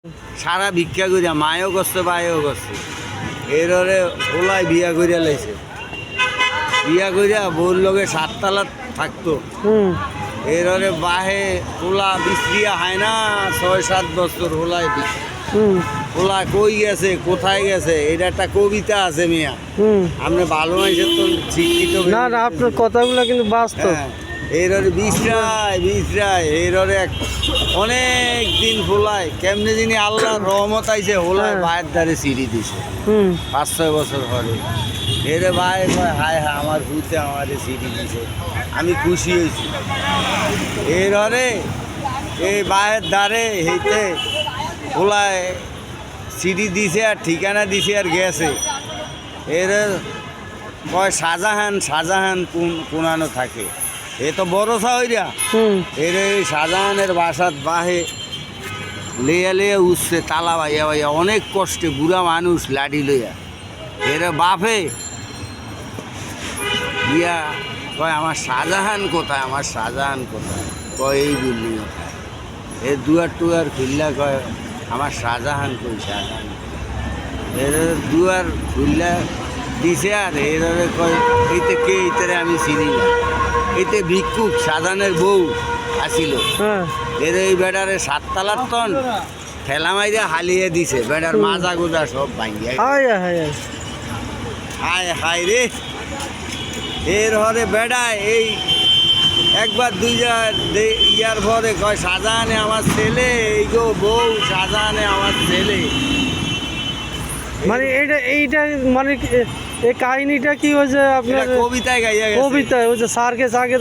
সারা ভিক্ষা করিয়া মায়ও করছে বায়ও করছে এররে ওলাই বিয়া করিয়া লাইছে বিয়া করিয়া বউর লগে 7 তালা থাকতো এররে বাহে ওলা বিক্রিয়া হয় না 6-7 বছর ওলাই ওলা কই গেছে কোথায় গেছে এটা একটা কবিতা আছে মিয়া আপনি ভালো মানুষের তো শিক্ষিত না না আপনার কথাগুলো কিন্তু বাস্তব। এররে বিশ্রায় এররে অনেক দিন হোলায় কেমনে যিনি আল্লাহ রহমত আইছে হোলায় বায়ের দ্বারে সিঁড়ি দিছে 5-6 বছর পরে এরে ভাই কয় হায় হায় আমার ভূতে আমারে সিঁড়ি দিছে আমি খুশি হয়েছি এররে এই বায়ের দ্বারে হইতে হোলায় সিঁড়ি দিছে আর ঠিকানা দিছে আর গেছে এর কয় শাহজাহান কোনানো থাকে এ তো বড় সাহইরা এর এই শাহজাহানের বাসাত বাহে লেয়া উঠছে তালা বাইয়া অনেক কষ্টে বুড়া মানুষ লাঠি লইয়া এর বাপে ইয়া কয় আমার শাহজাহান কোথায় কয় এই বিল্ডিং এ দুয়ার খুললা কয় আমার শাহজাহান কই শাহজাহান এর দুয়ার খুললা দিছে আর এর কয় এইতে কে এইটারে আমি চিনি না এইতে ভিক্ষুক শাহজাহানের বউ আসিল এর এই বেড়ারে 7 তালার তন ঠেলা মাইরা হালিয়ে দিছে বেড়ার মাজা গোজা সব ভাঙিয়া হায় রে এর হরে বেড়ায় এই একবার 2 ইয়ার পরে কয় শাহজাহানে আমার ছেলে এই গো বউ শাহজাহানে আমার ছেলে মানে এইটা মানে এই কাহিনীটা কি হয়েছে আপনার কবিতায় গাইয়া গেছে কবিতায় হয়েছে সার্কেস আগে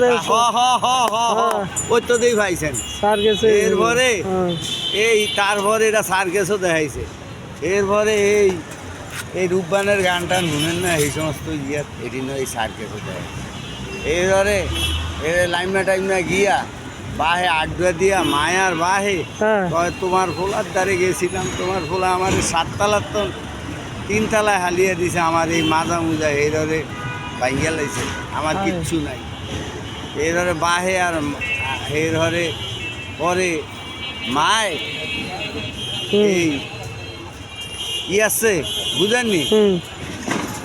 ওই তো দেই ভাইছেন সার্কেসে এরপরে এই তারপরে এটা সার্কেসও দেখাইছে এরপরে এই রূপবানের গানটা শুনেন না এই সমস্ত ইয়াত এটি নয় এই সার্কেসও দেয় এরপরে লাইমনা টাইমনা গিয়া বাহে আড্ডা দিয়া মায়ার বাহে তোমার ফোলার দ্বারে গেছিলাম তোমার ফোলা আমার 7 তালার তো 3 তালায় হালিয়ে দিছে আমার এই মাজা মুজা এররে ভাঙ্গিয়া লাইছে আমার কিচ্ছু নাই এররে বাহে আর এররে পরে মায় এই আছে বুঝেননি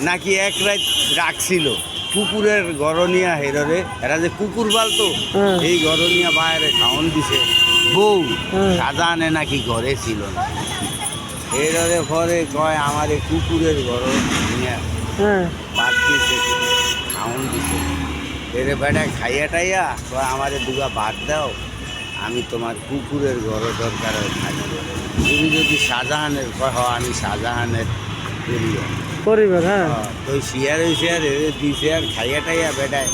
নাকি এক রাত রাখছিল কুকুরের গরনিয়া হেররে এরা যে কুকুর পালতো এই গরনিয়া বাইরে খাওয়ান দিছে বউ শাহজাহানে নাকি ঘরে ছিল না এররে পরে কয় আমার এই কুকুরের গরনিয়া বাদ দিছে খাওয়ান দিছে এরে বেটা খাইয়া টাইয়া কয় আমারে দুগা ভাত দাও আমি তোমার কুকুরের ঘর দরকার থাকবে তুমি যদি শাহজাহানের কয় আমি শাহজাহানের পরিবার তো শিয়ার দিছে আর খাইয়া টাইয়া বেটায়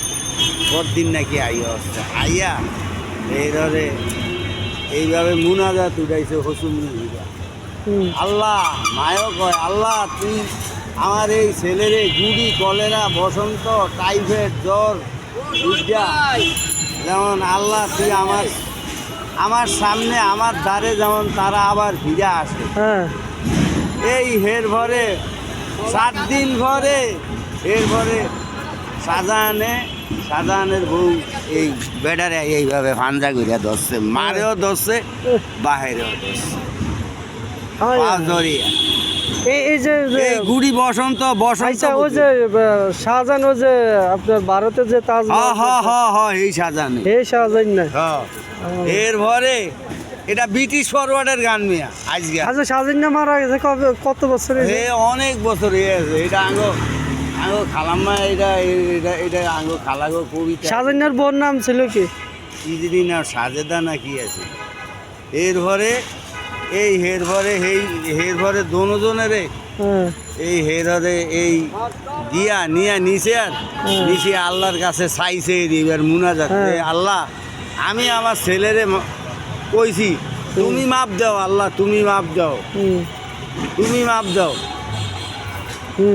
পরদিন নাকি আইয়া এইভাবে এইভাবে মুনাজাত উঠাইছে হসুন আল্লাহ মায়ও কয় আল্লাহ তুই আমার এই ছেলেরে গুড়ি কলেরা বসন্ত টাইফয়েড জ্বর যেমন আল্লাহ তুই আমার সামনে আমার দ্বারে যেমন তারা আবার ফিরে আসে এই হের ভরে 7 দিন ঘরে এরপরে শাহজাহানের বউ এই বেডারে এইভাবে ফাঞ্জা করিয়া ধরছে মারেও ধরছে বাহিরেও ধরছে এই যে গুড়ি বসন্ত ওই যে শাহজাহান ও যে আপনার ভারতে যে তাজমহল এই শাহজাহান না এর ভরে এটা ব্রিটিশ ফরওয়ার্ডের গান মিয়া আজকে আচ্ছা শাহজাহান মারা গেছে কত বছর অনেক বছর হয়েছে এটা আঙ্গো খালাম্মা এটা আঙ্গো খালাগো কবিতা শাহজাহানের বোন নাম ছিল কি না সাজেদা না কি আছে এর ভরে এই হের ভরে দোনোজনের এই হেরে এই দিয়া নিয়া নিচে আর নিচে আল্লাহর কাছে চাইছে এবার মুনাজাত আল্লাহ আমি আমার ছেলেরে কইছি তুমি মাপ দাও আল্লাহ তুমি মাপ দাও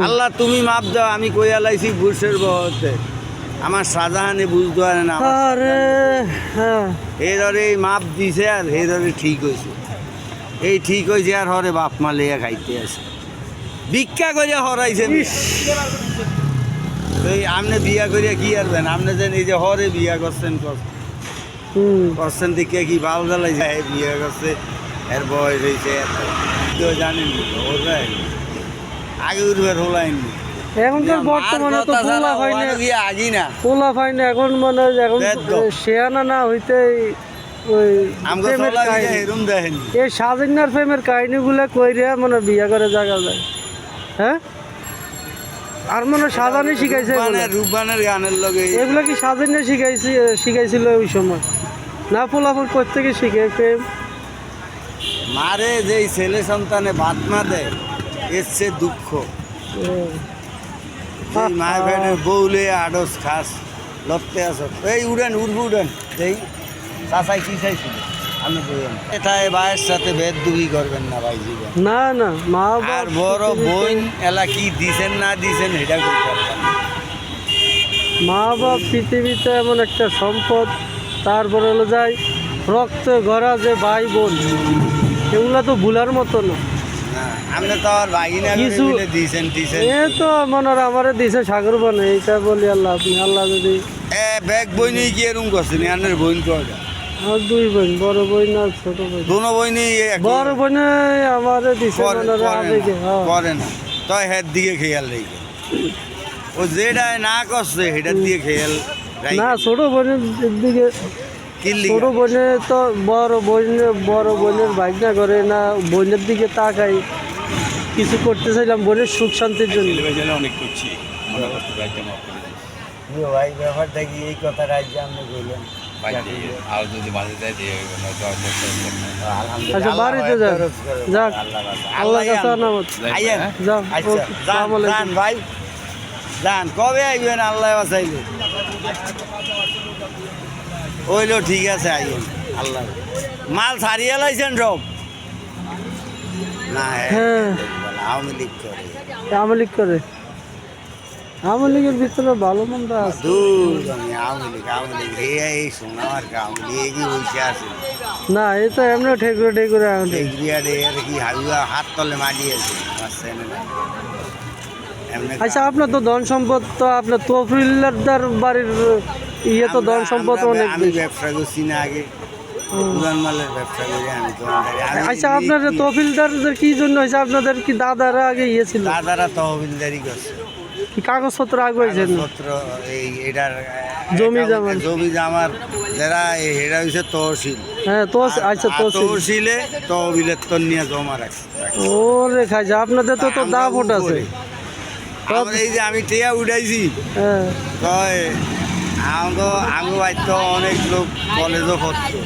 আল্লাহ তুমি মাপ দাও আমি কইয়া লাইছি বুসের বহতে আমার শাহজাহানে বুঝতে পারে না এররে এই মাপ দিছে আর এররে ঠিক হয়েছে এই ঠিক হয়েছে আর হরে বাপ মা লেয়া খাইতে আছে ভিক্ষা করিয়া হরাইছে এই আপনি বিয়া করিয়া কি আরবেন আপনি যেন এই যে হরে বিয়া করছেন করছেন দেখে কি ভালো জ্বালাই যায় বিয়ে করছে এর বয়স হয়েছে কেউ জানেন ওরাই আগে উঠবার হলাইনি এখনকার বর্তমানে তো পোলা হয় না, আগি না পোলা হয় না এখন, মানে এখন শেয়ানা না হইতে ওই আমাকে প্রেমের চলা কাহিনী। এরম দেখেনি এই সাজিনার প্রেমের কাহিনীগুলো কইরা মানে বিয়া করে জায়গা যায়। হ্যাঁ, আর মনে সাজানি শিখাইছে এগুলা। রূপবানের গানের লগে এগুলা কি সাজিনা শিখাইছিল ওই সময়, না পোলাপুর প্রত্যেকে শিখে প্রেম? মারে যে এই সন্তানে ভাত না দেয় এর চেয়ে দুঃখ এই মায়ের ফ্যানের বউলে আডস খাস লড়তে আস এই উড়েন উড়েন এই চাষাই কি চাইছিল আমি বললাম এটা এই ভাইয়ের সাথে ভেদ দুই করবেন না ভাই জীবন না না, মা বাবা আর বড় বোন এলা কি দিছেন না দিছেন এটা করতে পারবেন না। মা বাপ পৃথিবীতে এমন একটা সম্পদ, তারপরে হলো যায় রক্তে গড়া যে ভাই বোন, এগুলা তো ভুলার মতো না। না, আপনি তো আর ভাগিনা কিছু- দিছেন দিছেন এ তো মনে হয় আমারে দিছে সাগর বনে, এইটা বলি আল্লাহ, আপনি আল্লাহ যদি ব্যাগ বই নিয়ে কি এরকম করছেন আনের বোন কয়টা আমার দুই বোন, বড় বোন আর ছোট বোন। দোনো বই নিয়ে বড় বোনে আমারে দিছে মনে হয় আবেগে, হ্যাঁ। করে না তাই হের দিকে খেয়াল রেখে ও যেটা না করছে সেটার দিয়ে খেয়াল না, ছোট বোনের দিকে, কিনলি ছোট বোনে তো বড় বোনের ভাগনা করে না, বোনের দিকে তাকাই কিছু করতে চাইলাম বোনের সুখ শান্তির জন্য। অনেক করছি মনে করতে রাজ্যে মাফ করে দিই ভাই ব্যাপারটা কি এই কথা রাজ্য আপনি বললেন আর যদি মাঝে যায় দিয়ে নয়তো আর করতে হবে না। আচ্ছা, বাড়িতে যান, যাক, আল্লাহ কাছে আনামত। যাও, আচ্ছা ওকে, আসসালামু আলাইকুম। যান ভাই যান কবে আইবেন আল্লাহ বাঁচাইলে ওইলো ঠিক আছে আইবেন আল্লাহ মাল ছাড়িয়ে লাইছেন সব না হ্যাঁ, আওয়ামী লীগ করে আওয়ামী লীগ করে, আওয়ামী লীগের ভিতরে ভালো মন্দ আছে। দূর আমি আওয়ামী লীগ এই সোনার আওয়ামী লীগই বসে আছে না, এই তো এমনি ঠেকুরে আনতে। এগরিয়ারে এর কি হাবিবা হাত তলে মারিয়েছে মাঝখানে না। এমনি আচ্ছা, আপনার তো ধন সম্পদ, তো আপনার তফরিলদার বাড়ির ইয়ে তো ধন সম্পদ অনেক আমি বেশি। ব্যবসা করছি না আগে পুরান মালের ব্যবসা করি আমি আচ্ছা, আপনার তহবিলদারদের কি জন্য হয়েছে? আপনাদের কি দাদারা আগে ইয়ে ছিল, দাদারা তহবিলদারি করছে কি কাগজপত্র আগে হয়েছেন? পত্র এই এটার জমি জমা। জমি জামার যারা এরা হয়েছে তহসিল হ্যাঁ, তো আচ্ছা, তো তহসিলে তহবিলের তন নিয়ে জমা রাখছে ও রেখা যায়, আপনাদের তো তো দাপট আছে। আমরা এই যে আমি টিয়া উঠাইছি হ্যাঁ, কয় আমি বাড়িতে অনেক লোক কলেজও পড়তো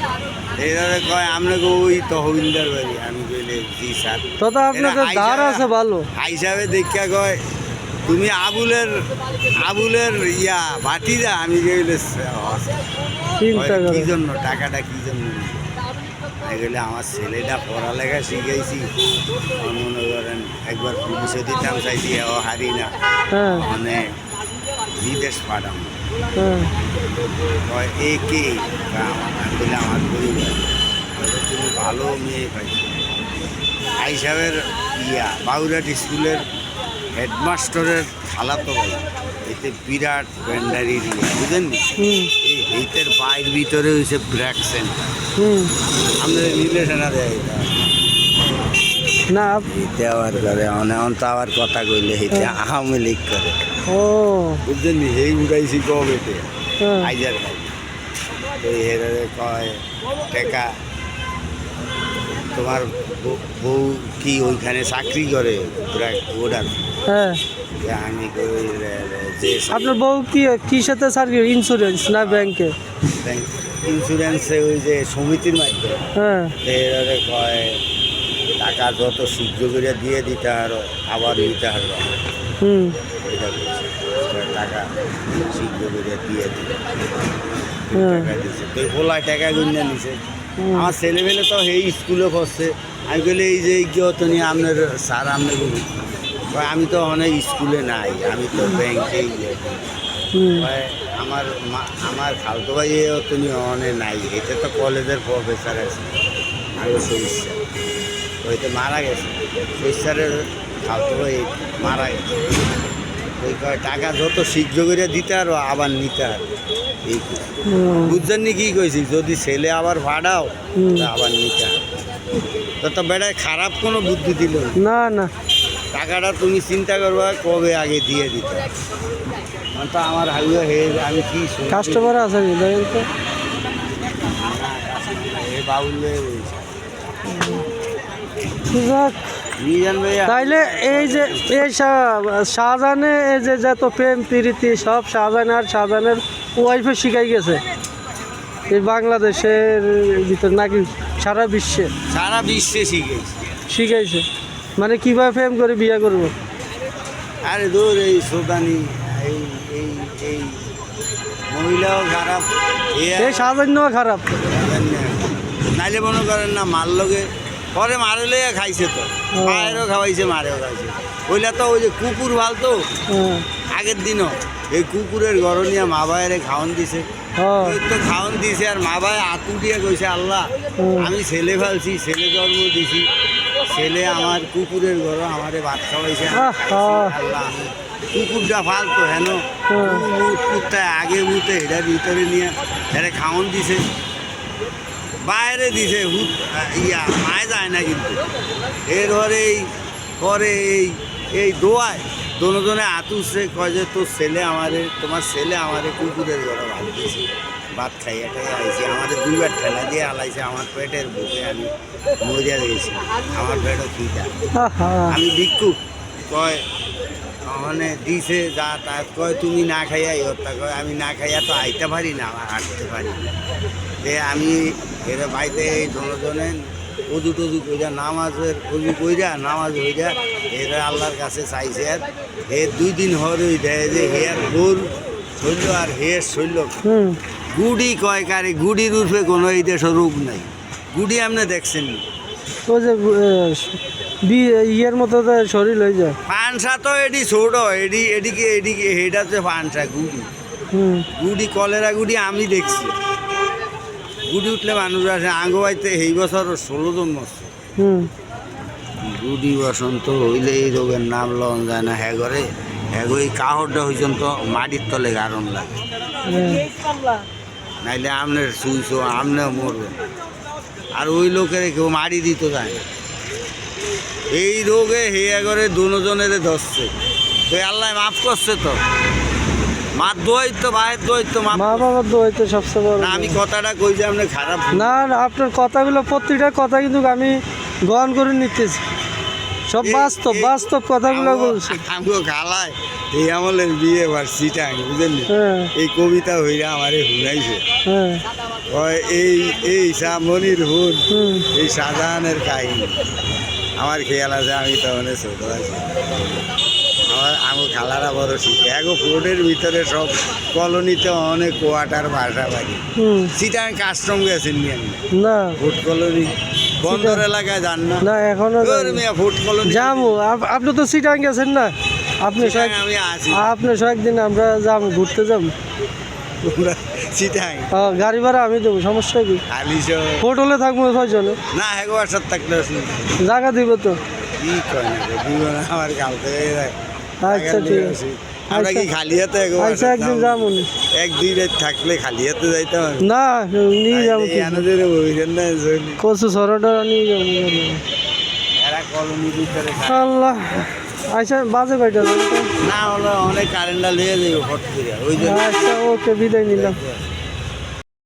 এইভাবে কয় আপনাকে ওই তহবিলদার বাড়ি আমি কইলে জি স্যার তো তো আপনাদের ধার আছে ভালো। হিসাবে দেখা কয় তুমি আবুলের ইয়া ভাটিরা আমি কইলে চিন্তা কি করে জন্য টাকাটা কি জন্য আমি কইলে আমার ছেলেটা পড়ালেখা শিখেছি মনে করেন একবার পুলিশে দিতাম চাইছি ও হারি না হ্যাঁ, মানে বিদেশ পাঠাম হ্যাঁ, কয় এ কে আমি বলে আমার পরিবার বলে, তুমি ভালো মেয়ে পাইছো হিসাবের ইয়া বাউরাট স্কুলের হেডমাস্টারের খালাতো ভাই এতে বিরাট ব্যান্ডারির ইয়া বুঝেন নি? হুম, এই হেইতের বাইর ভিতরে হয়েছে ব্র্যাক সেন্ট হুম, আমাদের রিলেশনা দেয় এটা না, হেইতে আবার করে অনেক তো আবার কথা কইলে হেইতে আওয়ামী লীগ করে ও, বুঝছেন নি এই উড়াইছি কবেতে হ্যাঁ, আইজার ভাই এই হেরে কয় টেকা তোমার বউ কি ওইখানে চাকরি করে ওটার হ্যাঁ। আমি কই যে আপনার বউ কি সাথে স্যার, ইন্স্যুরেন্স না ব্যাংকে? ইন্স্যুরেন্সে ওই যে সমিতির মাধ্যমে হ্যাঁ, এবারে কয় টাকা যত শীঘ্র করে দিয়ে দিতে আরো আবার নিতে হবে হুম, এটা বলছে। কয় টাকা শীঘ্র করে দিয়ে দিতে হ্যাঁ, টাকা দিচ্ছে তো ওলা টাকা গুঞ্জা নিছে আমার ছেলেমেলে তো এই স্কুলে পড়ছে আমি বলি এই যে কেউ তো নিয়ে আপনার স্যার আপনার আমি তো অনেক স্কুলে নাই আমি তো ব্যাংকেই হুম, আমার খালতো ভাই তো নিয়ে অনেক নাই এতে তো কলেজের প্রফেসর আছে আমি সরিষা ওইতে মারা গেছে সরিষারের খালতো ভাই মারা গেছে ওই কয় টাকা যত শীঘ্র করে দিতে আরো আবার নিতে আর এই হুম, বুঝছেন নি কি কইছি যদি ছেলে আবার ভাড়াও হুম। তা আবার নিতে হবে তো বেড়ায় খারাপ কোনো বুদ্ধি দিল না। না না টাকাটা তুমি চিন্তা করবা কবে আগে দিয়ে দিতে। তো আমার হাইওয়ে হে আমি কি শুনছি? কাস্টমার আছে নি দেখেন তো। এ বাউলে যাক, মিজান ভাইয়া তাইলে এই যে এই শাহজাহানে এই যে যত প্রেম প্রীতি সব শাহজাহান আর শাহজাহানের ওয়াইফে শিখাই গেছে এই বাংলাদেশের ভিতর নাকি সারা বিশ্বে সারা বিশ্বে শিখেছি। শিখাইছে? মানে কিভাবে প্রেম করে বিয়ে করবো? আরে দূর এই সোদানি এই এই এই মহিলাও খারাপ এই শাহজাহানও খারাপ। নাইলে মনে করেন না মার লগে পরে মারলে খাইছে তো, মায়েরও খাওয়াইছে মারেও খাইছে। ওইলা তো ওই যে কুকুর ভালতো হ্যাঁ আগের দিনও এই কুকুরের ঘর নিয়ে মা ভাইয়ের খাওয়ান দিছে। হ্যাঁ ওই তো খাওয়ান দিছে আর মা ভাই আতু দিয়ে কইছে আল্লাহ আমি ছেলে ফেলছি, ছেলে জন্ম দিছি, ছেলে আমার কুকুরের ঘর আমারে ভাত খাওয়াইছে, আমি খাইছি, আল্লাহ আমি কুকুরটা ফালতো হেন কুত্তায় আগে মুতে এটার ভিতরে নিয়ে এটা খাওয়ান দিছে, বাইরে দিছে ইয়া মায় যায় না কিন্তু। এরপরে পরে এই দোয়ায় দোনোজনে আতুসে কয় যে তোর ছেলে আমারে তোমার ছেলে আমারে কুকুরের ঘরে ভাত দিয়েছে, ভাত খাইয়া খাইয়া আইছি, আমাদের দুইবার ঠেলা দিয়ে আলাইছে, আমার পেটের বুকে আমি মরিয়া গেছি, আমার পেটও খিদা, আমি ভিক্ষুক। কয় মানে দিছে যা তা কয় তুমি না খাইয়া হত্যা কয় আমি না খাইয়া তো আইতে পারি না, আমার হাঁটতে পারি না। যে আমি এরা বাড়িতে এই দোনোজনে অজু টজু কইরা নামাজের অজু কইরা নামাজ হইরা এরা আল্লাহর কাছে চাইছে। আর হে 2 দিন হরই দেয় যে হে আর গোর শৈল আর হে শৈল গুড়ি কয় কারে গুড়ির উঠবে কোনো এই দেশে রোগ নাই। গুড়ি আপনি দেখছেন ওই যে ইয়ের মতো তো শরীর হয়ে যায়। পানসা তো এডি ছোট এদিকে এটা হচ্ছে পানসা গুড়ি। গুড়ি কলেরা গুড়ি আমি দেখছি। গুড়ি উঠলে মানুষ আছে আঙ্গবাইতে এই বছর 16 জন মরছে। গুড়ি বসন্ত হইলে এই রোগের নাম লন যায় না। হ্যাঁ ঘরে হ্যাঁ ওই কাহরটা হইছেন তো মাটির তলে গারণ লাগে, নাইলে আমনের শুইছো আমনেও মরবেন। আর ওই লোকের কেউ মারি দিত যায় না। এই রোগে হেয়া করে দুজনের ধরছে তো আল্লাহ মাফ করছে তো। মার দোয়াই তো ভাইয়ের দোয়াই তো মা বাবার দোয়াই তো সবচেয়ে বড়। না আমি কথাটা কই যে আপনি খারাপ না না আপনার কথাগুলো প্রতিটা কথা কিন্তু আমি গ্রহণ করে নিতেছি, সব বাস্তব বাস্তব কথাগুলো বলছি। আমিও খালায় এই আমলের বিয়ে বার সিটাং বুঝলেন, এই কবিতা হইয়া আমারে শুনাইছে। এই মনির হুন এই শাহজাহানের কাহিনী আমার খেয়াল আছে, আমি তখন ছোট আছি। আমার খালারা বড় শিখে এগো ফোর্টের ভিতরে সব কলোনিতে অনেক কোয়ার্টার বাসা বাড়ি। সিটাং কাস্টম গেছেন নি আমি না ফুড কলোনি বন্দর এলাকায় যান না? না এখনো ফুড কলোনি যাবো। আপনি তো সিটাং গেছেন না? আপনি আমি আছি, আপনি একদিন আমরা যাবো ঘুরতে যাবো সিটাং। গাড়ি ভাড়া আমি দেবো, সমস্যা কি? হোটেলে থাকবো ছয়জনে। না একবার সাথে থাকলে জায়গা দিব তো। কি কয় না দিব না আমার কালকে। আচ্ছা ঠিক আছে। আমরা কি খালি হাতে আচ্ছা একদিন যাবো। 1-2 রাত থাকলে খালি হাতে যাইতাম না, নিয়ে যাবো কচু সরটা নিয়ে যাবো। আল্লাহ আচ্ছা বাজে কয়টা? না হলো অনেক কারেন্টটা লেগে যাবে ফট করে ওই জন্য। আচ্ছা ওকে বিদায় নিলাম।